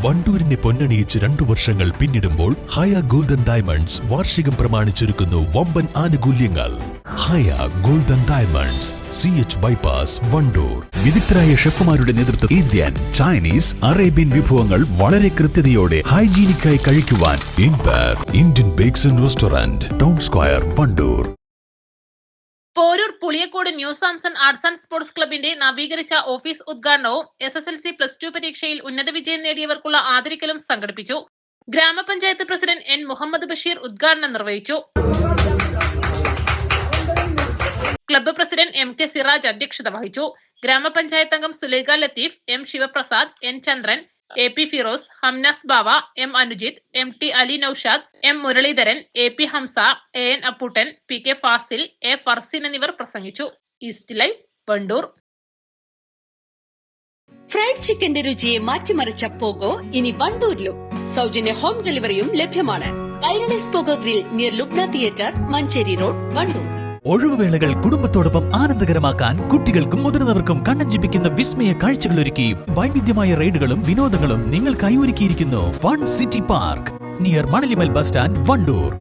വണ്ടൂരിനെ പൊന്നണിയിച്ച് 2 വർഷങ്ങൾ പിന്നിടുമ്പോൾ ഹയ golden diamonds വാർഷികം പ്രമാണിച്ചൊരുക്കുന്നു വമ്പൻ ആനുകൂല്യങ്ങൾ. Haya golden diamonds, CH bypass, Wandoor. വിദഗ്ധരായ ഷെഫുമാരുടെ നേതൃത്വത്തിൽ ഇന്ത്യൻ, ചൈനീസ്, അറേബ്യൻ വിഭവങ്ങൾ വളരെ കൃത്യതയോടെ ഹൈജീനിക്കായി കഴിക്കുവാൻ Indian bakes and restaurant, town square, Wandoor. Poroor Puliyakode new Samson arts and sports ക്ലബിന്റെ നവീകരിച്ച ഓഫീസ് ഉദ്ഘാടനവും SSLC +2 പരീക്ഷയിൽ ഉന്നത വിജയം നേടിയവർക്കുള്ള ആദരിക്കലും സംഘടിപ്പിച്ചു. ഗ്രാമപഞ്ചായത്ത് പ്രസിഡന്റ് N മുഹമ്മദ് ബഷീർ ഉദ്ഘാടനം നിർവഹിച്ചു. ക്ലബ്ബ് പ്രസിഡന്റ് MK സിറാജ് അധ്യക്ഷത വഹിച്ചു. ഗ്രാമപഞ്ചായത്ത് അംഗം Sulaikha Latheef, M Sivaprasad, N Chandran, AP Firoz, Hamnas Bava, M Anujith, MT Ali Naushad, M Muraleedharan, AP Hamza, AN Apputtan, PK Fazil, A Farseen എന്നിവർ പ്രസംഗിച്ചു. East live, Wandoor. ഫ്രൈഡ് ചിക്കന്റെ രുചിയെ മാറ്റിമറിച്ച പോഗോ ഇനി വണ്ടൂരിലും. സൗജന്യ ഹോം ഡെലിവറിയും ലഭ്യമാണ്. Kairali's Pogo Grill near Lubna theatre, Manjeri road, Wandoor. ഒഴിവുവേളകൾ കുടുംബത്തോടൊപ്പം ആനന്ദകരമാക്കാൻ കുട്ടികൾക്കും മുതിർന്നവർക്കും കണ്ണഞ്ചിപ്പിക്കുന്ന വിസ്മയ കാഴ്ചകൾ ഒരുക്കി വൈവിധ്യമായ റൈഡുകളും വിനോദങ്ങളും നിങ്ങൾക്കായി ഒരുക്കിയിരിക്കുന്നു. One city park near Manalimal bus stand, Wandoor.